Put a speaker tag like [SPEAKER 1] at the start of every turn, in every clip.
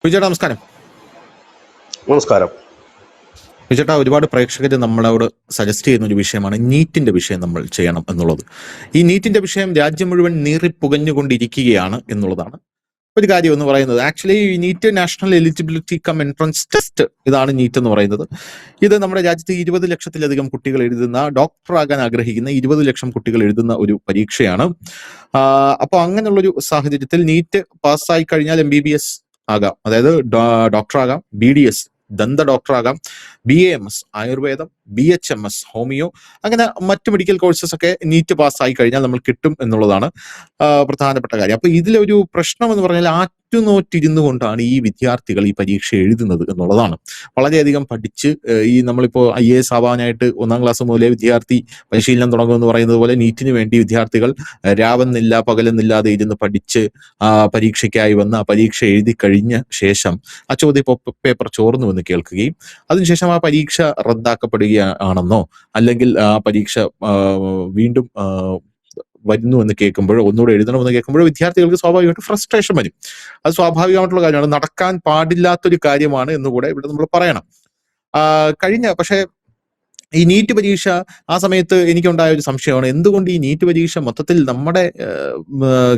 [SPEAKER 1] വിജയേട്ടാ നമസ്കാരം.
[SPEAKER 2] നമസ്കാരം.
[SPEAKER 1] വിജയേട്ടാ, ഒരുപാട് പ്രേക്ഷകർ നമ്മളോട് സജസ്റ്റ് ചെയ്യുന്ന ഒരു വിഷയമാണ് നീറ്റിന്റെ വിഷയം നമ്മൾ ചെയ്യണം എന്നുള്ളത്. ഈ നീറ്റിന്റെ വിഷയം രാജ്യം മുഴുവൻ നീറിപ്പുകഞ്ഞുകൊണ്ടിരിക്കുകയാണ് എന്നുള്ളതാണ് ഒരു കാര്യം എന്ന് പറയുന്നത്. ആക്ച്വലി ഈ NEET National Eligibility cum Entrance Test, ഇതാണ് നീറ്റ് എന്ന് പറയുന്നത്. ഇത് നമ്മുടെ രാജ്യത്ത് 20 ലക്ഷത്തിലധികം കുട്ടികൾ എഴുതുന്ന, ഡോക്ടറാകാൻ ആഗ്രഹിക്കുന്ന 20 ലക്ഷം കുട്ടികൾ എഴുതുന്ന ഒരു പരീക്ഷയാണ്. അപ്പോൾ അങ്ങനെയുള്ളൊരു സാഹചര്യത്തിൽ നീറ്റ് പാസ്സായി കഴിഞ്ഞാൽ MBBS ആകാം, അതായത് ഡോക്ടറാകാം, BDS ദന്ത ഡോക്ടറാകാം, BAMS ആയുർവേദം, BHMS ഹോമിയോ, അങ്ങനെ മറ്റു മെഡിക്കൽ കോഴ്സസ് ഒക്കെ നീറ്റ് പാസ്സായി കഴിഞ്ഞാൽ നമ്മൾ കിട്ടും എന്നുള്ളതാണ് പ്രധാനപ്പെട്ട കാര്യം. അപ്പൊ ഇതിലൊരു പ്രശ്നം എന്ന് പറഞ്ഞാൽ ആറ്റുനോറ്റിരുന്നു കൊണ്ടാണ് ഈ വിദ്യാർത്ഥികൾ ഈ പരീക്ഷ എഴുതുന്നത് എന്നുള്ളതാണ്. വളരെയധികം പഠിച്ച് ഈ നമ്മളിപ്പോ IAS ആവാനായിട്ട് 1ാം ക്ലാസ് മുതലേ വിദ്യാർത്ഥി പരിശീലനം തുടങ്ങുമെന്ന് പറയുന്നത് പോലെ നീറ്റിന് വേണ്ടി വിദ്യാർത്ഥികൾ രാവെന്നില്ല പകലെന്നില്ലാതെ ഇരുന്ന് പഠിച്ച് പരീക്ഷയ്ക്കായി വന്ന് ആ പരീക്ഷ എഴുതി കഴിഞ്ഞ ശേഷം ആ ചോദ്യ പേപ്പർ ചോർന്നുവെന്ന് കേൾക്കുകയും അതിനുശേഷം ആ പരീക്ഷ റദ്ദാക്കപ്പെടുകയാണെന്നോ അല്ലെങ്കിൽ ആ പരീക്ഷ വീണ്ടും വരുന്നു എന്ന് കേൾക്കുമ്പോഴോ, ഒന്നുകൂടെ എഴുതണമെന്ന് കേൾക്കുമ്പോഴോ വിദ്യാർത്ഥികൾക്ക് സ്വാഭാവികമായിട്ട് ഫ്രസ്ട്രേഷൻ വരും. അത് സ്വാഭാവികമായിട്ടുള്ള കാര്യമാണ്, നടക്കാൻ പാടില്ലാത്തൊരു കാര്യമാണ് എന്നുകൂടെ ഇവിടെ നമ്മൾ പറയണം. പക്ഷേ ഈ നീറ്റ് പരീക്ഷ ആ സമയത്ത് എനിക്കുണ്ടായ ഒരു സംശയമാണ്, എന്തുകൊണ്ട് ഈ നീറ്റ് പരീക്ഷ മൊത്തത്തിൽ നമ്മുടെ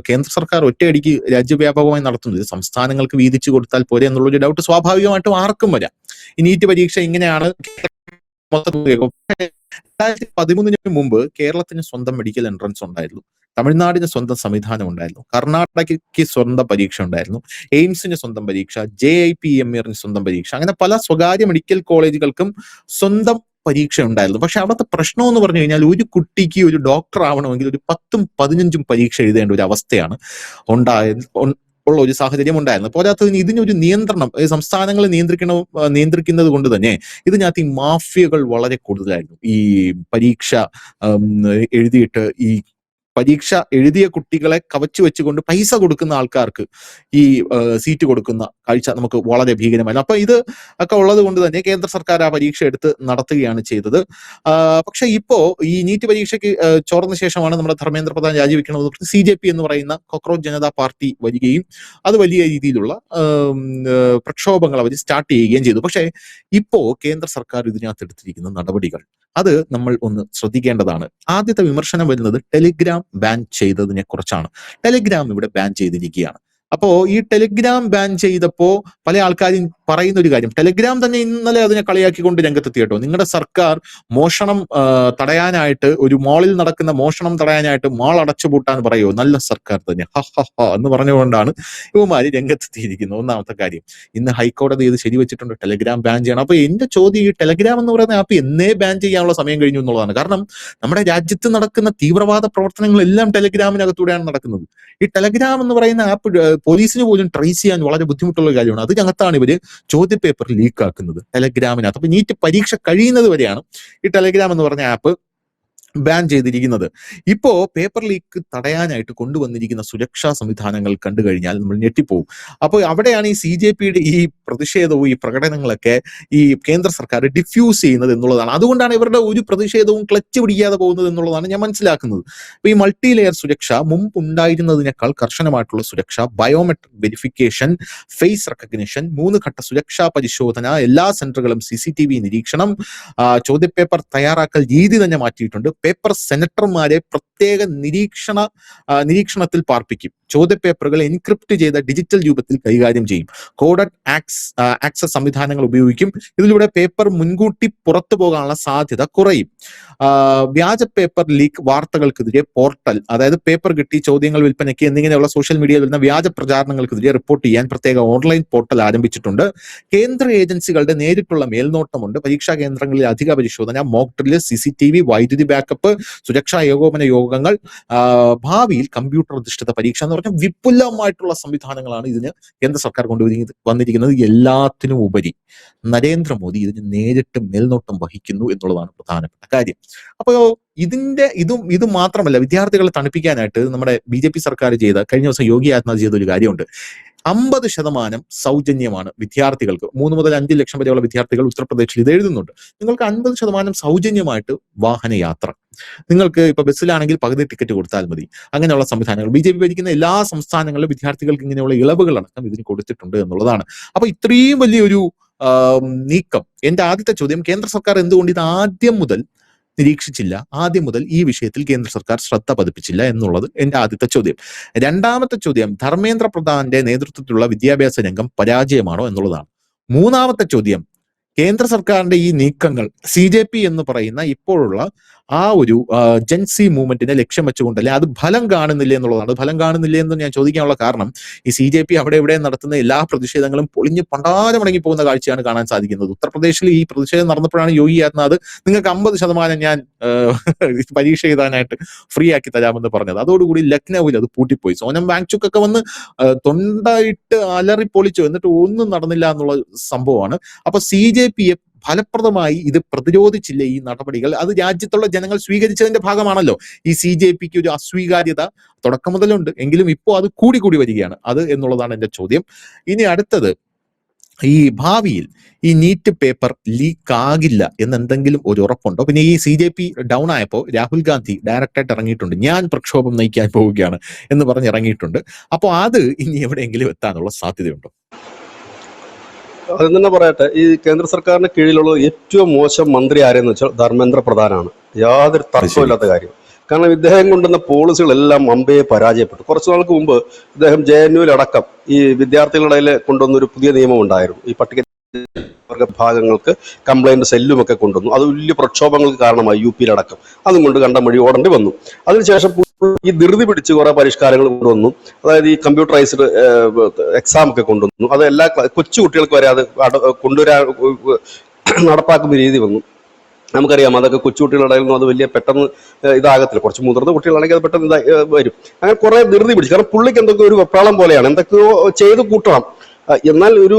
[SPEAKER 1] കേന്ദ്ര സർക്കാർ ഒറ്റയടിക്ക് രാജ്യവ്യാപകമായി നടത്തുന്നത്? സംസ്ഥാനങ്ങൾക്ക് വീതിച്ചു കൊടുത്താൽ പോരെ എന്നുള്ളൊരു ഡൗട്ട് സ്വാഭാവികമായിട്ടും ആർക്കും വരാം. ഈ നീറ്റ് പരീക്ഷ ഇങ്ങനെയാണ് മൊത്തത്തിൽ. 2013 മുമ്പ് കേരളത്തിന് സ്വന്തം മെഡിക്കൽ എൻട്രൻസ് ഉണ്ടായിരുന്നു, തമിഴ്നാടിന് സ്വന്തം സംവിധാനം ഉണ്ടായിരുന്നു, കർണാടകയ്ക്ക് സ്വന്തം പരീക്ഷ ഉണ്ടായിരുന്നു, എയിംസിന് സ്വന്തം പരീക്ഷ, JIPMERന് സ്വന്തം പരീക്ഷ, അങ്ങനെ പല സ്വകാര്യ മെഡിക്കൽ കോളേജുകൾക്കും സ്വന്തം പരീക്ഷ ഉണ്ടായിരുന്നു. പക്ഷെ അവിടുത്തെ പ്രശ്നം എന്ന് പറഞ്ഞു കഴിഞ്ഞാൽ ഒരു കുട്ടിക്ക് ഒരു ഡോക്ടർ ആവണമെങ്കിൽ ഒരു 10ഉം 15ഉം പരീക്ഷ എഴുതേണ്ട ഒരു അവസ്ഥയാണ് ഉള്ള ഒരു സാഹചര്യം ഉണ്ടായിരുന്നു. പോരാത്തതിന് ഇതിനൊരു നിയന്ത്രണം സംസ്ഥാനങ്ങൾ നിയന്ത്രിക്കുന്നത് കൊണ്ട് തന്നെ ഇതിനകത്ത് ഈ മാഫിയകൾ വളരെ കൂടുതലായിരുന്നു. ഈ പരീക്ഷ എഴുതിയിട്ട് ഈ പരീക്ഷ എഴുതിയ കുട്ടികളെ കവച്ചു വെച്ചുകൊണ്ട് പൈസ കൊടുക്കുന്ന ആൾക്കാർക്ക് ഈ സീറ്റ് കൊടുക്കുന്ന കാഴ്ച നമുക്ക് വളരെ ഭീകരമായിരുന്നു. അപ്പൊ ഇത് ഒക്കെ ഉള്ളത് കൊണ്ട് തന്നെ കേന്ദ്ര സർക്കാർ ആ പരീക്ഷ എടുത്ത് നടത്തുകയാണ് ചെയ്തത്. പക്ഷെ ഇപ്പോ ഈ നീറ്റ് പരീക്ഷയ്ക്ക് ചോർന്ന ശേഷമാണ് നമ്മുടെ ധർമ്മേന്ദ്ര പ്രധാൻ രാജിവെക്കണമെന്ന് CJP എന്ന് പറയുന്ന കോക്രോച്ച് ജനതാ പാർട്ടി വരികയും അത് വലിയ രീതിയിലുള്ള പ്രക്ഷോഭങ്ങൾ അവർ സ്റ്റാർട്ട് ചെയ്യുകയും ചെയ്തു. പക്ഷേ ഇപ്പോ കേന്ദ്ര സർക്കാർ ഇതിനകത്ത് എടുത്തിരിക്കുന്ന നടപടികൾ അത് നമ്മൾ ഒന്ന് ശ്രദ്ധിക്കേണ്ടതാണ്. ആദ്യത്തെ വിമർശനം വരുന്നത് ടെലിഗ്രാം ബാൻ ചെയ്തതിനെ കുറിച്ചാണ്. ടെലിഗ്രാം ഇവിടെ ബാൻ ചെയ്തിരിക്കുകയാണ്. അപ്പോ ഈ ടെലിഗ്രാം ബാൻ ചെയ്തപ്പോ പല ആൾക്കാരും പറയുന്ന ഒരു കാര്യം, ടെലിഗ്രാം തന്നെ ഇന്നലെ അതിനെ കളിയാക്കിക്കൊണ്ട് രംഗത്തെത്തി കേട്ടോ. നിങ്ങളുടെ സർക്കാർ മോഷണം തടയാനായിട്ട്, ഒരു മാളിൽ നടക്കുന്ന മോഷണം തടയാനായിട്ട് മാൾ അടച്ചുപൂട്ടാൻ പറയുമോ? നല്ല സർക്കാർ തന്നെ എന്ന് പറഞ്ഞുകൊണ്ടാണ് ഇവന്മാര് രംഗത്തെത്തിയിരിക്കുന്നത്. ഒന്നാമത്തെ കാര്യം, ഇന്ന് ഹൈക്കോടതി ഇത് ശരിവെച്ചിട്ടുണ്ട്, ടെലിഗ്രാം ബാൻ ചെയ്യണം. അപ്പൊ എന്റെ ചോദ്യം, ഈ ടെലിഗ്രാം എന്ന് പറയുന്ന ആപ്പ് എന്നേ ബാൻ ചെയ്യാനുള്ള സമയം കഴിഞ്ഞു എന്നുള്ളതാണ്. കാരണം നമ്മുടെ രാജ്യത്ത് നടക്കുന്ന തീവ്രവാദ പ്രവർത്തനങ്ങളെല്ലാം ടെലിഗ്രാമിനകത്തൂടെയാണ് നടക്കുന്നത്. ഈ ടെലിഗ്രാം എന്ന് പറയുന്ന ആപ്പ് പോലീസിന് പോലും ട്രേസ് ചെയ്യാൻ വളരെ ബുദ്ധിമുട്ടുള്ള കാര്യമാണ്. അതിനകത്താണ് ഇവര് ചോദ്യപേപ്പർ ലീക്ക് ആക്കുന്നത്, ടെലിഗ്രാമിനകത്ത്. അപ്പൊ നീറ്റ് പരീക്ഷ കഴിയുന്നത് വരെയാണ് ഈ ടെലിഗ്രാം എന്ന് പറഞ്ഞ ആപ്പ് ബാൻ ചെയ്തിരിക്കുന്നത്. ഇപ്പോ പേപ്പർ ലീക്ക് തടയാനായിട്ട് കൊണ്ടുവന്നിരിക്കുന്ന സുരക്ഷാ സംവിധാനങ്ങൾ കണ്ടു കഴിഞ്ഞാൽ നമ്മൾ ഞെട്ടിപ്പോവും. അപ്പോൾ അവിടെയാണ് ഈ CJPയുടെ ഈ പ്രതിഷേധവും ഈ പ്രകടനങ്ങളൊക്കെ ഈ കേന്ദ്ര സർക്കാർ ഡിഫ്യൂസ് ചെയ്യുന്നത് എന്നുള്ളതാണ്. അതുകൊണ്ടാണ് ഇവരുടെ ഒരു പ്രതിഷേധവും ക്ലച്ച് പിടിക്കാതെ പോകുന്നത് എന്നുള്ളതാണ് ഞാൻ മനസ്സിലാക്കുന്നത്. അപ്പൊ ഈ മൾട്ടി ലെയർ സുരക്ഷ, മുമ്പ് ഉണ്ടായിരുന്നതിനേക്കാൾ കർശനമായിട്ടുള്ള സുരക്ഷ, ബയോമെട്രിക് വെരിഫിക്കേഷൻ, ഫേസ് റെക്കഗ്നിഷൻ, 3 ഘട്ട സുരക്ഷാ പരിശോധന, എല്ലാ സെന്ററുകളും CCTV നിരീക്ഷണം, ചോദ്യപേപ്പർ തയ്യാറാക്കൽ രീതി തന്നെ മാറ്റിയിട്ടുണ്ട്. പേപ്പർ സെനറ്റർമാരെ പ്രത്യേക നിരീക്ഷണത്തിൽ പാർപ്പിക്കും. ചോദ്യപേപ്പറുകൾ എൻക്രിപ്റ്റ് ചെയ്ത ഡിജിറ്റൽ രൂപത്തിൽ കൈകാര്യം ചെയ്യും. കോഡഡ് ആക്സസ് സംവിധാനങ്ങൾ ഉപയോഗിക്കും. ഇതിലൂടെ പേപ്പർ മുൻകൂട്ടി പുറത്തു പോകാനുള്ള സാധ്യത കുറയും. വ്യാജ പേപ്പർ ലീക്ക് വാർത്തകൾക്കെതിരെ പോർട്ടൽ, അതായത് പേപ്പർ കിട്ടി, ചോദ്യങ്ങൾ വിൽപ്പനയ്ക്ക് എന്നിങ്ങനെയുള്ള സോഷ്യൽ മീഡിയയിൽ വരുന്ന വ്യാജ പ്രചാരണങ്ങൾക്കെതിരെ റിപ്പോർട്ട് ചെയ്യാൻ പ്രത്യേക ഓൺലൈൻ പോർട്ടൽ ആരംഭിച്ചിട്ടുണ്ട്. കേന്ദ്ര ഏജൻസികളുടെ നേരിട്ടുള്ള മേൽനോട്ടമുണ്ട്. പരീക്ഷാ കേന്ദ്രങ്ങളിൽ അധിക പരിശോധന, മോക്ക് ഡ്രില്ല്, CCTV, വൈദ്യുതി ബാക്കപ്പ്, സുരക്ഷാ ഏകോപന യോഗങ്ങൾ, ഭാവിയിൽ കമ്പ്യൂട്ടർ അധിഷ്ഠിത പരീക്ഷ എന്ന് പറഞ്ഞ വിപുലമായിട്ടുള്ള സംവിധാനങ്ങളാണ് ഇതിന് കേന്ദ്ര സർക്കാർ വന്നിരിക്കുന്നത്. എല്ലാത്തിനും ഉപരി നരേന്ദ്രമോദി ഇതിന് നേരിട്ട് മേൽനോട്ടം വഹിക്കുന്നു എന്നുള്ളതാണ് പ്രധാനപ്പെട്ട കാര്യം. അപ്പോ ഇത് മാത്രമല്ല, വിദ്യാർത്ഥികളെ തണുപ്പിക്കാനായിട്ട് നമ്മുടെ BJP സർക്കാർ കഴിഞ്ഞ ദിവസം യോഗി ആദിത്യനാഥ് ചെയ്ത ഒരു കാര്യമുണ്ട്. 50% സൗജന്യമാണ് വിദ്യാർത്ഥികൾക്ക്. 3 മുതൽ 5 ലക്ഷം വരെയുള്ള വിദ്യാർത്ഥികൾ ഉത്തർപ്രദേശിൽ ഇത് എഴുതുന്നുണ്ട്. നിങ്ങൾക്ക് 50% സൗജന്യമായിട്ട് വാഹനയാത്ര. നിങ്ങൾക്ക് ഇപ്പൊ ബസ്സിലാണെങ്കിൽ പകുതി ടിക്കറ്റ് കൊടുത്താൽ മതി. അങ്ങനെയുള്ള സംവിധാനങ്ങൾ BJP ഭരിക്കുന്ന എല്ലാ സംസ്ഥാനങ്ങളിലും വിദ്യാർത്ഥികൾക്ക് ഇങ്ങനെയുള്ള ഇളവുകളടക്കം ഇതിന് കൊടുത്തിട്ടുണ്ട് എന്നുള്ളതാണ്. അപ്പൊ ഇത്രയും വലിയൊരു നീക്കം, എന്റെ ആദ്യത്തെ ചോദ്യം, കേന്ദ്ര സർക്കാർ എന്തുകൊണ്ട് ഇത് ആദ്യം മുതൽ നിരീക്ഷിച്ചില്ല, ആദ്യം മുതൽ ഈ വിഷയത്തിൽ കേന്ദ്ര സർക്കാർ ശ്രദ്ധ പതിപ്പിച്ചില്ല എന്നുള്ളത് എന്റെ ആദ്യത്തെ ചോദ്യം. രണ്ടാമത്തെ ചോദ്യം, ധർമ്മേന്ദ്ര പ്രധാന്റെ നേതൃത്വത്തിലുള്ള വിദ്യാഭ്യാസ രംഗം പരാജയമാണോ എന്നുള്ളതാണ്. മൂന്നാമത്തെ ചോദ്യം, കേന്ദ്ര സർക്കാരിന്റെ ഈ നീക്കങ്ങൾ CJP എന്ന് പറയുന്ന ഇപ്പോഴുള്ള ആ ഒരു ജൻസി മൂവ്മെന്റിനെ ലക്ഷ്യം വെച്ചുകൊണ്ടല്ലേ, അത് ഫലം കാണുന്നില്ല എന്നുള്ളതാണ്. ഫലം കാണുന്നില്ല എന്ന് ഞാൻ ചോദിക്കാനുള്ള കാരണം, ഈ CJP അവിടെ ഇവിടെ നടത്തുന്ന എല്ലാ പ്രതിഷേധങ്ങളും പൊളിഞ്ഞ് പണ്ടാരമടങ്ങി പോകുന്ന കാഴ്ചയാണ് കാണാൻ സാധിക്കുന്നത്. ഉത്തർപ്രദേശിൽ ഈ പ്രതിഷേധം നടന്നപ്പോഴാണ് യോഗി ആദിത്യനാഥ് നിങ്ങൾക്ക് 50% ഞാൻ പരീക്ഷ എഴുതാനായിട്ട് ഫ്രീ ആക്കി തരാമെന്ന് പറഞ്ഞത്. അതോടുകൂടി ലക്നൌവിൽ അത് പൂട്ടിപ്പോയി. സോനം വാങ്ചുക് ഒക്കെ വന്ന് തൊണ്ടായിട്ട് അലറി പൊളിച്ചു, എന്നിട്ട് ഒന്നും നടന്നില്ല എന്നുള്ള സംഭവമാണ്. അപ്പൊ CJPയെ ഫലപ്രദമായി ഇത് പ്രതിരോധിച്ചില്ല ഈ നടപടികൾ. അത് രാജ്യത്തുള്ള ജനങ്ങൾ സ്വീകരിച്ചതിന്റെ ഭാഗമാണല്ലോ. ഈ CJPക്ക് ഒരു അസ്വീകാര്യത തുടക്കം മുതലുണ്ട്, എങ്കിലും ഇപ്പോൾ അത് കൂടി വരികയാണ്. അത് എന്നുള്ളതാണ് എന്റെ ചോദ്യം. ഇനി അടുത്തത്, ഈ ഭാവിയിൽ ഈ നീറ്റ് പേപ്പർ ലീക്ക് ആകില്ല എന്നെന്തെങ്കിലും ഒരു ഉറപ്പുണ്ടോ? പിന്നെ ഈ CJP ഡൗൺ ആയപ്പോൾ രാഹുൽ ഗാന്ധി ഡയറക്റ്റായിട്ട് ഇറങ്ങിയിട്ടുണ്ട്, ഞാൻ പ്രക്ഷോഭം നയിക്കാൻ പോവുകയാണ് എന്ന് പറഞ്ഞ് ഇറങ്ങിയിട്ടുണ്ട്. അപ്പോൾ അത് ഇനി എവിടെയെങ്കിലും എത്താനുള്ള സാധ്യതയുണ്ടോ?
[SPEAKER 2] അതിൽ തന്നെ പറയട്ടെ, ഈ കേന്ദ്ര സർക്കാരിന് കീഴിലുള്ള ഏറ്റവും മോശം മന്ത്രി ആരെന്ന് വെച്ചാൽ ധർമ്മേന്ദ്ര പ്രധാനാണ്. യാതൊരു തർക്കമില്ലാത്ത കാര്യം. കാരണം ഇദ്ദേഹം കൊണ്ടുവന്ന പോളിസികളെല്ലാം അമ്പയെ പരാജയപ്പെട്ടു. കുറച്ചു നാൾക്ക് മുമ്പ് ഇദ്ദേഹം JNUവിലടക്കം ഈ വിദ്യാർത്ഥികളുടെ ഇടയിൽ കൊണ്ടുവന്നൊരു പുതിയ നിയമം ഉണ്ടായിരുന്നു. ഈ പട്ടിക ഭാഗങ്ങൾക്ക് കംപ്ലൈന്റ് സെല്ലുമൊക്കെ കൊണ്ടുവന്നു. അത് വലിയ പ്രക്ഷോഭങ്ങൾക്ക് കാരണമായി UPയിലടക്കം. അതും കൊണ്ട് കണ്ട മൊഴി ഓടേണ്ടി വന്നു. അതിനുശേഷം ഈ ധൃതി പിടിച്ച് കുറെ പരിഷ്കാരങ്ങൾ കൊണ്ടുവന്നു. അതായത് ഈ കമ്പ്യൂട്ടറൈസ്ഡ് എക്സാം ഒക്കെ കൊണ്ടുവന്നു. അത് എല്ലാ കൊച്ചു കുട്ടികൾക്ക് വരെ അത് കൊണ്ടുവരാൻ നടപ്പാക്കുന്ന രീതി വന്നു. നമുക്കറിയാം, അതൊക്കെ കൊച്ചുകുട്ടികളുടെ ഇടയിൽ അത് വലിയ പെട്ടെന്ന് ഇതാകത്തില്ല. കുറച്ച് മുതിർന്ന കുട്ടികളാണെങ്കിൽ അത് പെട്ടെന്ന് വരും. അങ്ങനെ കുറെ ധൃതി പിടിച്ചു. കാരണം പുള്ളിക്ക് എന്തൊക്കെ ഒരു വെപ്രാളം പോലെയാണ്, എന്തൊക്കെയോ ചെയ്ത് കൂട്ടണം. എന്നാൽ ഒരു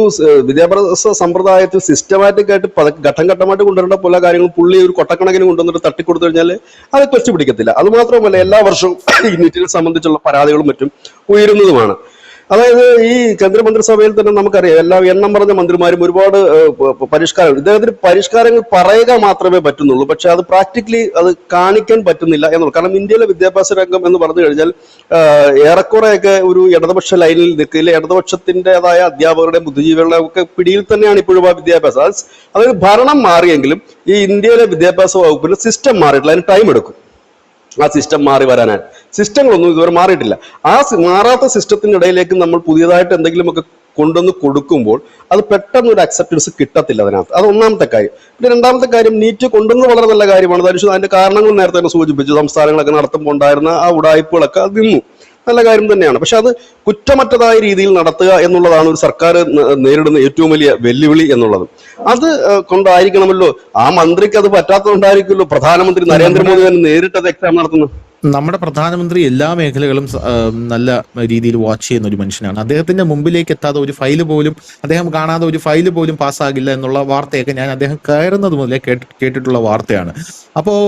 [SPEAKER 2] വിദ്യാഭ്യാസ സമ്പ്രദായത്തിൽ സിസ്റ്റമാറ്റിക് ആയിട്ട് ഘട്ടം ഘട്ടമായിട്ട് കൊണ്ടുവരേണ്ട പല കാര്യങ്ങളും പുള്ളി ഒരു കൊട്ടക്കണക്കിന് കൊണ്ടുവന്നിട്ട് തട്ടിക്കൊടുത്തു കഴിഞ്ഞാൽ അത് കൊച്ചു പിടിക്കത്തില്ല. അത് മാത്രമല്ല, എല്ലാ വർഷവും ഈ നീറ്റിനെ സംബന്ധിച്ചുള്ള പരാതികളും മറ്റും ഉയരുന്നതുമാണ്. അതായത് ഈ കേന്ദ്രമന്ത്രിസഭയിൽ തന്നെ നമുക്കറിയാം, എല്ലാ എണ്ണം പറഞ്ഞ മന്ത്രിമാരും ഒരുപാട് പരിഷ്കാരങ്ങൾ, ഇദ്ദേഹത്തിന് പരിഷ്കാരങ്ങൾ പറയുക മാത്രമേ പറ്റുന്നുള്ളൂ. പക്ഷെ അത് പ്രാക്ടിക്കലി അത് കാണിക്കാൻ പറ്റുന്നില്ല എന്നുള്ളൂ. കാരണം ഇന്ത്യയിലെ വിദ്യാഭ്യാസ രംഗം എന്ന് പറഞ്ഞു കഴിഞ്ഞാൽ ഏറെക്കുറെയൊക്കെ ഒരു ഇടതുപക്ഷ ലൈനിൽ നിൽക്കില്ല. ഇടതുപക്ഷത്തിൻ്റെതായ അധ്യാപകരുടെ ബുദ്ധിജീവികളുടെ ഒക്കെ പിടിയിൽ തന്നെയാണ് ഇപ്പോഴും ആ വിദ്യാഭ്യാസം. അതായത് ഭരണം മാറിയെങ്കിലും ഈ ഇന്ത്യയിലെ വിദ്യാഭ്യാസ വകുപ്പിന്റെ സിസ്റ്റം മാറിയിട്ടില്ല. അതിന് ടൈം എടുക്കും ആ സിസ്റ്റം മാറി വരാനായിട്ട്. സിസ്റ്റങ്ങളൊന്നും ഇതുവരെ മാറിയിട്ടില്ല. ആ മാറാത്ത സിസ്റ്റത്തിന്റെ ഇടയിലേക്ക് നമ്മൾ പുതിയതായിട്ട് എന്തെങ്കിലുമൊക്കെ കൊണ്ടുവന്ന് കൊടുക്കുമ്പോൾ അത് പെട്ടെന്ന് ഒരു അക്സെപ്റ്റൻസ് കിട്ടത്തില്ല അതിനകത്ത്. അത് ഒന്നാമത്തെ കാര്യം. പിന്നെ രണ്ടാമത്തെ കാര്യം, നീറ്റ് കൊണ്ടുവന്ന് വളരെ നല്ല കാര്യമാണ്. അതിന്റെ കാരണങ്ങൾ നേരത്തെ തന്നെ സൂചിപ്പിച്ചു. സംസ്ഥാനങ്ങളൊക്കെ നടത്തുമ്പോൾ ഉണ്ടായിരുന്ന ആ ഉടായ്പകളൊക്കെ അത് നിന്നു, നല്ല കാര്യം തന്നെയാണ്. പക്ഷെ അത് കുറ്റമറ്റതായ രീതിയിൽ നടത്തുക എന്നുള്ളതാണ് ഒരു സർക്കാർ നേരിടുന്ന ഏറ്റവും വലിയ വെല്ലുവിളി എന്നുള്ളത്. അത് കൊണ്ടായിരിക്കണമല്ലോ, ആ മന്ത്രിക്ക് അത് പറ്റാത്തതുകൊണ്ടായിരിക്കുമല്ലോ പ്രധാനമന്ത്രി നരേന്ദ്രമോദി തന്നെ നേരിട്ടത് എക്സാം നടത്തുന്നത്.
[SPEAKER 1] നമ്മുടെ പ്രധാനമന്ത്രി എല്ലാ മേഖലകളും നല്ല രീതിയിൽ വാച്ച് ചെയ്യുന്ന ഒരു മനുഷ്യനാണ്. അദ്ദേഹത്തിന്റെ മുമ്പിലേക്ക് എത്താതെ ഒരു ഫയല് പോലും, അദ്ദേഹം കാണാതെ ഒരു ഫയല് പോലും പാസ്സാകില്ല എന്നുള്ള വാർത്തയൊക്കെ ഞാൻ അദ്ദേഹം കയറുന്നത് മുതലേ കേട്ടിട്ടുള്ള വാർത്തയാണ്. അപ്പോൾ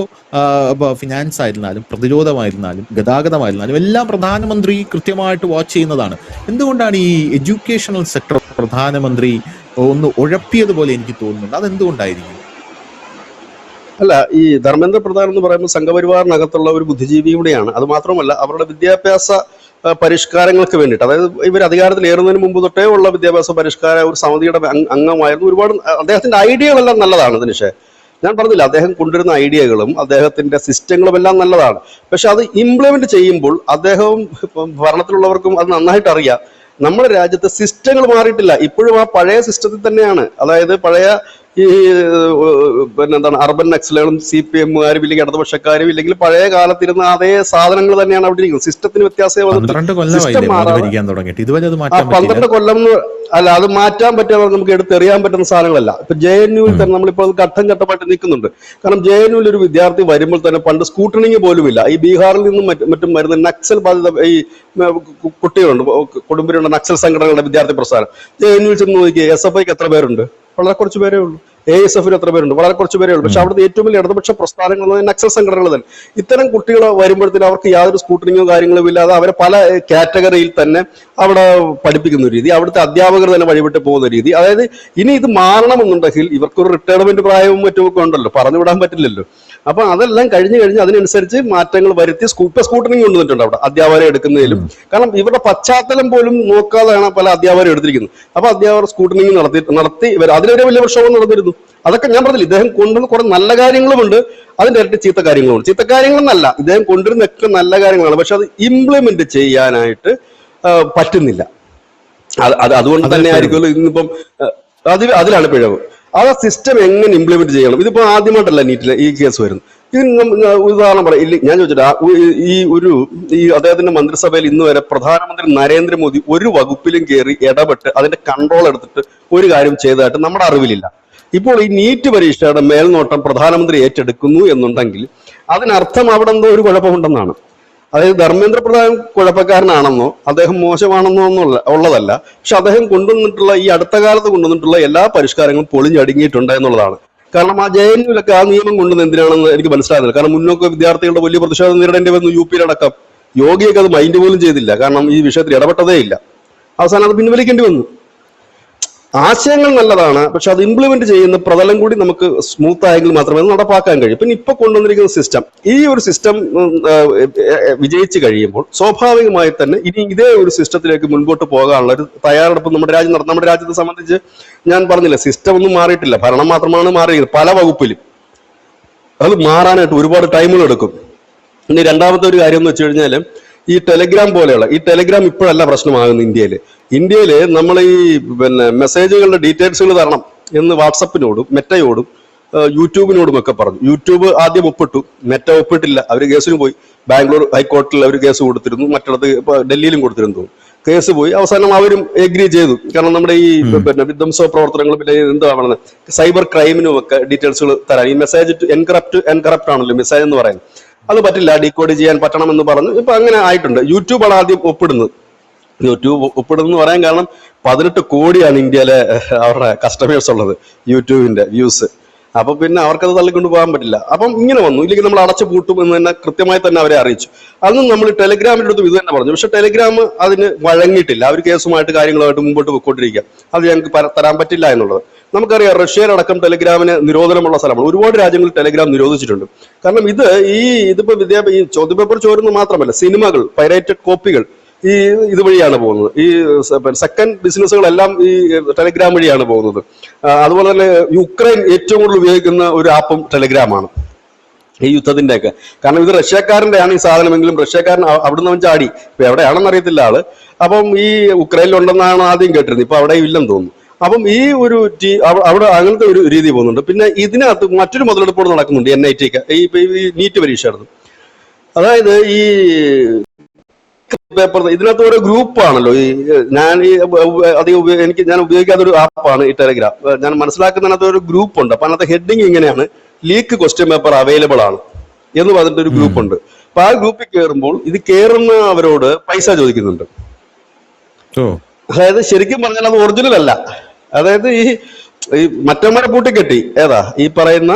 [SPEAKER 1] ഫിനാൻസ് ആയിരുന്നാലും പ്രതിരോധമായിരുന്നാലും ഗതാഗതമായിരുന്നാലും എല്ലാം പ്രധാനമന്ത്രി കൃത്യമായിട്ട് വാച്ച് ചെയ്യുന്നതാണ്. എന്തുകൊണ്ടാണ് ഈ എഡ്യൂക്കേഷണൽ സെക്ടർ പ്രധാനമന്ത്രി ഒന്ന് ഉഴപ്പിയതുപോലെ എനിക്ക് തോന്നുന്നുണ്ട്? അതെന്തുകൊണ്ടായിരിക്കും?
[SPEAKER 2] അല്ല, ഈ ധർമ്മേന്ദ്ര പ്രധാൻ എന്ന് പറയുമ്പോൾ സംഘപരിവാറിനകത്തുള്ള ഒരു ബുദ്ധിജീവി കൂടെയാണ്. അത് മാത്രമല്ല, അവരുടെ വിദ്യാഭ്യാസ പരിഷ്കാരങ്ങൾക്ക് വേണ്ടിയിട്ട്, അതായത് ഇവർ അധികാരത്തിൽ ഏറുന്നതിന് മുമ്പ് തൊട്ടേ ഉള്ള വിദ്യാഭ്യാസ പരിഷ്കാര ഒരു സമിതിയുടെ അംഗമായിരുന്നു. ഒരുപാട് അദ്ദേഹത്തിന്റെ ഐഡിയകളെല്ലാം നല്ലതാണ്. ദിനേശേ, ഞാൻ പറഞ്ഞില്ല, അദ്ദേഹം കൊണ്ടുവരുന്ന ഐഡിയകളും അദ്ദേഹത്തിന്റെ സിസ്റ്റങ്ങളും എല്ലാം നല്ലതാണ്. പക്ഷെ അത് ഇംപ്ലിമെന്റ് ചെയ്യുമ്പോൾ അദ്ദേഹവും ഭരണത്തിലുള്ളവർക്കും അത് നന്നായിട്ട് അറിയാം. നമ്മുടെ രാജ്യത്തെ സിസ്റ്റങ്ങൾ മാറിയിട്ടില്ല. ഇപ്പോഴും ആ പഴയ സിസ്റ്റത്തിൽ തന്നെയാണ്. അതായത് പഴയ ഈ പിന്നെന്താണ് അർബൻ നക്സലുകളും CPMകാരും ഇല്ലെങ്കിൽ ഇടതുപക്ഷക്കാരും ഇല്ലെങ്കിൽ പഴയ കാലത്തിരുന്ന അതേ സാധനങ്ങൾ തന്നെയാണ് അവിടെ ഇരിക്കുന്നത്. സിസ്റ്റത്തിന് വ്യത്യാസമേ വന്നിട്ടില്ല. സിസ്റ്റം മാറാം. 12 കൊല്ലം അല്ല, അത് മാറ്റാൻ പറ്റുന്ന നമുക്ക് എടുത്തെറിയാൻ പറ്റുന്ന സാധനങ്ങളല്ല. ഇപ്പൊ JNUവിൽ തന്നെ നമ്മളിപ്പോൾ ഘട്ടം ഘട്ടമായിട്ട് നിൽക്കുന്നുണ്ട്. കാരണം JNUവിൽ ഒരു വിദ്യാർത്ഥി വരുമ്പോൾ തന്നെ പണ്ട് സ്കൂട്ടണിങ് പോലും ഇല്ല. ഈ ബീഹാറിൽ നിന്നും മറ്റും വരുന്ന നക്സൽ ബാധിത ഈ കുട്ടികളുണ്ട്, കൊടുമ്പിരിയുള്ള നക്സൽ സംഘടനകളുടെ വിദ്യാർത്ഥി പ്രസ്ഥാനം. JNUവിൽ ചെന്ന് നോക്കിയേ, SFIക്ക് എത്ര പേരുണ്ട്? വളരെ കുറച്ച് പേരേ ഉള്ളൂ. ASF എത്ര പേരുണ്ട്, വളരെ കുറച്ച് പേരേ ഉള്ളൂ. പക്ഷെ അവിടുത്തെ ഏറ്റവും വലിയ ഇടതുപക്ഷ പ്രസ്ഥാനങ്ങൾ നക്സൽ സംഘടനകൾ തന്നെ. ഇത്തരം കുട്ടികൾ വരുമ്പോഴത്തേനും അവർക്ക് യാതൊരു സ്കൂട്ടറിങ്ങോ കാര്യങ്ങളോ ഇല്ലാതെ അവരെ പല കാറ്റഗറിയിൽ തന്നെ അവിടെ പഠിപ്പിക്കുന്ന രീതി, അവിടുത്തെ അധ്യാപകർ തന്നെ വഴിവിട്ട് പോകുന്ന രീതി. അതായത് ഇനി ഇത് മാറണമെന്നുണ്ടെങ്കിൽ ഇവർക്കൊരു റിട്ടയർമെന്റ് പ്രായവും മറ്റുമൊക്കെ ഉണ്ടല്ലോ, പറഞ്ഞു വിടാൻ പറ്റില്ലല്ലോ. അപ്പൊ അതെല്ലാം കഴിഞ്ഞ് അതിനനുസരിച്ച് മാറ്റങ്ങൾ വരുത്തി സ്കൂട്ടറിങ് കൊണ്ടുവന്നിട്ടുണ്ട് അവിടെ അധ്യാപകരെ എടുക്കുന്നതിലും. കാരണം ഇവരുടെ പശ്ചാത്തലം പോലും നോക്കാതെയാണ് പല അധ്യാപകരും എടുത്തിരിക്കുന്നത്. അപ്പൊ അധ്യാപകർ സ്കൂട്ടറിങ് നടത്തി അതിലൊരു വലിയ പ്രക്ഷോഭം നടന്നിരുന്നു. അതൊക്കെ ഞാൻ പറഞ്ഞില്ല, ഇദ്ദേഹം കൊണ്ടുവന്ന കുറെ നല്ല കാര്യങ്ങളുമുണ്ട്, അതിന്റെ ഇരട്ടി ചീത്ത കാര്യങ്ങളുമുണ്ട്. ചീത്ത കാര്യങ്ങളെന്നല്ല, ഇദ്ദേഹം കൊണ്ടുവരുന്നൊക്കെ നല്ല കാര്യങ്ങളാണ്. പക്ഷെ അത് ഇംപ്ലിമെന്റ് ചെയ്യാനായിട്ട് പറ്റുന്നില്ല. അതുകൊണ്ട് തന്നെ ആയിരിക്കുമല്ലോ ഇന്നിപ്പം അതിലാണ് പിഴവ്. ആ സിസ്റ്റം എങ്ങനെ ഇംപ്ലിമെന്റ് ചെയ്യണം. ഇതിപ്പോ ആദ്യമായിട്ടല്ല നീറ്റിലെ ഈ കേസ് വരുന്നത്. ഇത് ഉദാഹരണം പറയാം, ഞാൻ ചോദിച്ചിട്ട് ഈ അദ്ദേഹത്തിന്റെ മന്ത്രിസഭയിൽ ഇന്ന് വരെ പ്രധാനമന്ത്രി നരേന്ദ്രമോദി ഒരു വകുപ്പിലും കയറി ഇടപെട്ട് അതിന്റെ കൺട്രോൾ എടുത്തിട്ട് ഒരു കാര്യം ചെയ്തതായിട്ട് നമ്മുടെ അറിവിലില്ല. ഇപ്പോൾ ഈ നീറ്റ് പരീക്ഷയുടെ മേൽനോട്ടം പ്രധാനമന്ത്രി ഏറ്റെടുക്കുന്നു എന്നുണ്ടെങ്കിൽ അതിനർത്ഥം അവിടെ എന്തോ ഒരു കുഴപ്പമുണ്ടെന്നാണ്. അതായത് ധർമ്മേന്ദ്ര പ്രധാൻ കുഴപ്പക്കാരനാണെന്നോ അദ്ദേഹം മോശമാണെന്നോ ഉള്ളതല്ല. പക്ഷെ അദ്ദേഹം കൊണ്ടുവന്നിട്ടുള്ള ഈ അടുത്ത കാലത്ത് കൊണ്ടുവന്നിട്ടുള്ള എല്ലാ പരിഷ്കാരങ്ങളും പൊളിഞ്ഞടുങ്ങിയിട്ടുണ്ട് എന്നുള്ളതാണ്. കാരണം ആ JNUവിലൊക്കെ ആ നിയമം കൊണ്ടുവന്ന് എന്തിനാണെന്ന് എനിക്ക് മനസ്സിലാകുന്നില്ല. കാരണം മുന്നോക്ക വിദ്യാർത്ഥികളുടെ വലിയ പ്രതിഷേധം നേരിടേണ്ടി വന്നു. UP-യിലടക്കം യോഗിയൊക്കെ അത് മൈൻഡ് പോലും ചെയ്തില്ല, കാരണം ഈ വിഷയത്തിൽ ഇടപെട്ടതേ ഇല്ല. അവസാനം അത് പിൻവലിക്കേണ്ടി വന്നു. ആശയങ്ങൾ നല്ലതാണ്, പക്ഷെ അത് ഇംപ്ലിമെന്റ് ചെയ്യുന്ന പ്രതലം കൂടി നമുക്ക് സ്മൂത്ത് ആയെങ്കിൽ മാത്രമേ അത് നടപ്പാക്കാൻ കഴിയൂ. പിന്നെ ഇപ്പൊ കൊണ്ടുവന്നിരിക്കുന്ന സിസ്റ്റം, ഈ ഒരു സിസ്റ്റം വിജയിച്ചു കഴിയുമ്പോൾ സ്വാഭാവികമായി തന്നെ ഇനി ഇതേ ഒരു സിസ്റ്റത്തിലേക്ക് മുൻപോട്ട് പോകാനുള്ള ഒരു തയ്യാറെടുപ്പ് നമ്മുടെ രാജ്യത്തെ സംബന്ധിച്ച് ഞാൻ പറഞ്ഞില്ല, സിസ്റ്റം ഒന്നും മാറിയിട്ടില്ല, ഭരണം മാത്രമാണ് മാറിയിരിക്കുന്നത് പല വകുപ്പിലും. അത് മാറാനായിട്ട് ഒരുപാട് ടൈമുകൾ എടുക്കും. ഇനി രണ്ടാമത്തെ ഒരു കാര്യം എന്ന് വെച്ച് കഴിഞ്ഞാൽ ഈ ടെലിഗ്രാം പോലെയുള്ള ടെലിഗ്രാം ഇപ്പോഴല്ല പ്രശ്നമാകുന്നത്. ഇന്ത്യയില് നമ്മൾ ഈ മെസ്സേജുകളുടെ ഡീറ്റെയിൽസുകൾ തരണം എന്ന് വാട്സപ്പിനോടും മെറ്റയോടും യൂട്യൂബിനോടും ഒക്കെ പറഞ്ഞു. യൂട്യൂബ് ആദ്യം ഒപ്പിട്ടു, മെറ്റ ഒപ്പിട്ടില്ല, അവർ കേസിന് പോയി. ബാംഗ്ലൂർ ഹൈക്കോടതിയിൽ അവർ കേസ് കൊടുത്തിരുന്നു, മറ്റിടത്ത് ഡൽഹിയിലും കൊടുത്തിരുന്നു. കേസ് പോയി, അവസാനം അവരും എഗ്രി ചെയ്തു. കാരണം നമ്മുടെ ഈ വിധ്വംസ പ്രവർത്തനങ്ങളും പിന്നെ എന്താണ് സൈബർ ക്രൈമിനും ഒക്കെ ഡീറ്റെയിൽസുകൾ തരാൻ ഈ മെസ്സേജ് എൻകറപ്റ്റ് ആണല്ലോ മെസ്സേജ് എന്ന് പറയുന്നത്, അത് പറ്റില്ല, ഡീകോഡ് ചെയ്യാൻ പറ്റണം എന്ന് പറഞ്ഞു. ഇപ്പൊ അങ്ങനെ ആയിട്ടുണ്ട്. യൂട്യൂബാണ് ആദ്യം ഒപ്പിടുന്നത്. യൂട്യൂബ് ഒപ്പിടുന്നു പറയാൻ കാരണം 18 കോടിയാണ് ഇന്ത്യയിലെ അവരുടെ കസ്റ്റമേഴ്സ് ഉള്ളത്, യൂട്യൂബിന്റെ വ്യൂസ്. അപ്പൊ പിന്നെ അവർക്കത് തള്ളിക്കൊണ്ട് പോകാൻ പറ്റില്ല. അപ്പം ഇങ്ങനെ വന്നു, ഇല്ലെങ്കിൽ നമ്മൾ അടച്ചു പൂട്ടും എന്ന് തന്നെ കൃത്യമായി തന്നെ അവരെ അറിയിച്ചു. അതൊന്നും നമ്മൾ ടെലിഗ്രാമിന്റെ അടുത്ത് ഇത് തന്നെ പറഞ്ഞു. പക്ഷെ ടെലിഗ്രാം അതിന് വഴങ്ങിയിട്ടില്ല. അവർ കേസുമായിട്ട് കാര്യങ്ങളുമായിട്ട് മുമ്പോട്ട് പോയിക്കൊണ്ടിരിക്കുക. അത് ഞങ്ങൾക്ക് തരാൻ പറ്റില്ല എന്നുള്ളത് നമുക്കറിയാം. റഷ്യയിലടക്കം ടെലിഗ്രാമിന് നിരോധനമുള്ള സ്ഥലമാണ്. ഒരുപാട് രാജ്യങ്ങളിൽ ടെലിഗ്രാം നിരോധിച്ചിട്ടുണ്ട്. കാരണം ഇതിപ്പോ ഈ ചോദ്യപേപ്പർ ചോരുന്ന മാത്രമല്ല, സിനിമകൾ, പൈറേറ്റഡ് കോപ്പികൾ ഇതുവഴിയാണ് പോകുന്നത്. ഈ സെക്കൻഡ് ബിസിനസ്സുകളെല്ലാം ഈ ടെലിഗ്രാം വഴിയാണ് പോകുന്നത്. അതുപോലെ തന്നെ യുക്രൈൻ ഏറ്റവും കൂടുതൽ ഉപയോഗിക്കുന്ന ഒരു ആപ്പും ടെലിഗ്രാമാണ് ഈ യുദ്ധത്തിന്റെയൊക്കെ. കാരണം ഇത് റഷ്യക്കാരൻ്റെയാണ് ഈ സാധനമെങ്കിലും റഷ്യക്കാരൻ അവിടുന്ന് അവൻ ചാടി, ഇപ്പൊ എവിടെയാണെന്ന് അറിയത്തില്ല ആള്. അപ്പം ഈ ഉക്രൈനിലുണ്ടെന്നാണ് ആദ്യം കേട്ടിരുന്നത്, ഇപ്പൊ അവിടെ ഇല്ലെന്ന് തോന്നുന്നു. അപ്പം ഈ ഒരു അവിടെ അങ്ങനത്തെ ഒരു രീതി പോകുന്നുണ്ട്. പിന്നെ ഇതിനകത്ത് മറ്റൊരു മുതലെടുപ്പോട് നടക്കുന്നുണ്ട്. NIT ഒക്കെ ഈ നീറ്റ് പരീക്ഷ നടന്നു. അതായത് ഈ പേപ്പർ ഇതിനകത്ത് ഓരോ ഗ്രൂപ്പാണല്ലോ. ഞാൻ ഉപയോഗിക്കാത്ത ഒരു ആപ്പാണ് ഈ ടെലിഗ്രാം. ഞാൻ മനസ്സിലാക്കുന്നതിനകത്ത് ഒരു ഗ്രൂപ്പ് ഉണ്ട്. അപ്പൊ അതിനകത്ത് ഹെഡിങ് ഇങ്ങനെയാണ്, ലീക്ക് ക്വസ്റ്റ്യൻ പേപ്പർ അവൈലബിൾ ആണ് എന്ന് പറഞ്ഞിട്ട് ഒരു ഗ്രൂപ്പ് ഉണ്ട്. അപ്പൊ ആ ഗ്രൂപ്പിൽ കയറുമ്പോൾ ഇത് കയറുന്നവരോട് പൈസ ചോദിക്കുന്നുണ്ട്. അതായത് ശരിക്കും പറഞ്ഞാൽ അത് ഒറിജിനൽ അല്ല. അതായത് ഈ മറ്റവന്മാരെ പൂട്ടിക്കെട്ടി ഈ പറയുന്ന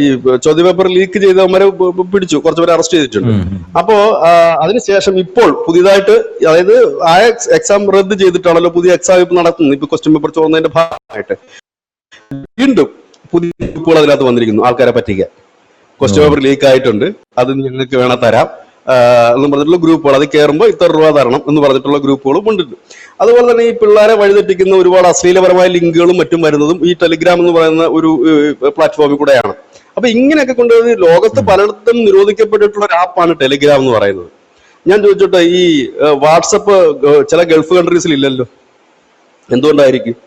[SPEAKER 2] ഈ ചോദ്യപേപ്പർ ലീക്ക് ചെയ്തവന്മാരെ പിടിച്ചു, കുറച്ചുപേരെ അറസ്റ്റ് ചെയ്തിട്ടുണ്ട്. അപ്പോ അതിനുശേഷം ഇപ്പോൾ പുതിയതായിട്ട്, അതായത് ആ എക്സാം റദ്ദ് ചെയ്തിട്ടാണല്ലോ പുതിയ എക്സാം ഇപ്പൊ നടക്കുന്നത്. ഇപ്പൊ ക്വസ്റ്റ്യൻ പേപ്പർ ചോർന്നതിന്റെ ഭാഗമായിട്ട് വീണ്ടും പുതിയ ഗ്രൂപ്പുകൾ അതിനകത്ത് വന്നിരിക്കുന്നു, ആൾക്കാരെ പറ്റിക്കാൻ. ക്വസ്റ്റ്യൻ പേപ്പർ ലീക്ക് ആയിട്ടുണ്ട്, അത് ഞങ്ങൾക്ക് വേണം തരാം എന്ന് പറഞ്ഞിട്ടുള്ള ഗ്രൂപ്പുകൾ. അത് കയറുമ്പോൾ ഇത്ര രൂപ തരണം എന്ന് പറഞ്ഞിട്ടുള്ള ഗ്രൂപ്പുകളും ഉണ്ട്. അതുപോലെ തന്നെ ഈ പിള്ളേരെ വഴിതെറ്റിക്കുന്ന ഒരുപാട് അശ്ലീലപരമായ ലിങ്കുകളും മറ്റും വരുന്നതും ഈ ടെലിഗ്രാം എന്ന് പറയുന്ന ഒരു പ്ലാറ്റ്ഫോമിൽ കൂടെയാണ്. അപ്പൊ ഇങ്ങനെയൊക്കെ കൊണ്ടുവന്ന് ലോകത്ത് പലയിടത്തും നിരോധിക്കപ്പെട്ടിട്ടുള്ള ഒരു ആപ്പാണ് ടെലിഗ്രാം എന്ന് പറയുന്നത്. ഞാൻ ചോദിച്ചോട്ടെ, ഈ വാട്സപ്പ് ചില ഗൾഫ് കൺട്രീസിൽ ഇല്ലല്ലോ, എന്തുകൊണ്ടായിരിക്കും?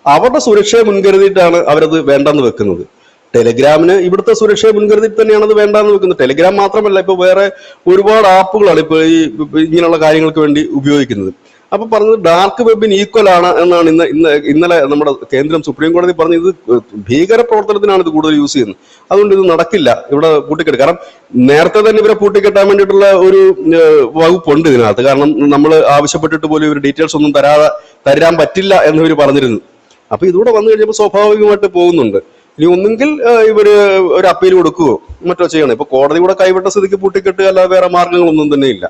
[SPEAKER 2] അവരുടെ സുരക്ഷയെ മുൻകരുതിയിട്ടാണ് അവരത് വേണ്ടെന്ന് വെക്കുന്നത്. ടെലിഗ്രാമിന് ഇവിടുത്തെ സുരക്ഷയെ മുൻകരുതി തന്നെയാണ് അത് വേണ്ടാന്ന് വെക്കുന്നത്. ടെലിഗ്രാം മാത്രമല്ല, ഇപ്പൊ വേറെ ഒരുപാട് ആപ്പുകളാണ് ഇപ്പൊ ഈ ഇങ്ങനെയുള്ള കാര്യങ്ങൾക്ക് വേണ്ടി ഉപയോഗിക്കുന്നത്. അപ്പൊ പറഞ്ഞത് ഡാർക്ക് വെബിന് ഈക്വൽ ആണ് എന്നാണ് ഇന്നലെ നമ്മുടെ കേന്ദ്രം സുപ്രീം കോടതി പറഞ്ഞത്. ഇത് ഭീകര പ്രവർത്തനത്തിനാണ് ഇത് കൂടുതൽ യൂസ് ചെയ്യുന്നത്. അതുകൊണ്ട് ഇത് നടക്കില്ല ഇവിടെ പൂട്ടിക്കെട്ട്. കാരണം നേരത്തെ തന്നെ ഇവരെ പൂട്ടിക്കെട്ടാൻ വേണ്ടിയിട്ടുള്ള ഒരു വകുപ്പുണ്ട് ഇതിനകത്ത്. കാരണം നമ്മൾ ആവശ്യപ്പെട്ടിട്ട് പോലും ഇവർ ഡീറ്റെയിൽസ് ഒന്നും തരാൻ പറ്റില്ല എന്നിവർ പറഞ്ഞിരുന്നു. അപ്പൊ ഇതൂടെ വന്നു കഴിഞ്ഞപ്പോൾ സ്വാഭാവികമായിട്ട് പോകുന്നുണ്ട്. ഇനി ഒന്നുകിൽ ഇവര് ഒരു അപ്പീൽ കൊടുക്കുകയോ മറ്റോ ചെയ്യണം. ഇപ്പൊ കോടതി കൂടെ കൈവിട്ട സ്ഥിതിക്ക് പൂട്ടിക്കെട്ടുക അല്ലാതെ വേറെ മാർഗങ്ങളൊന്നും തന്നെ ഇല്ല.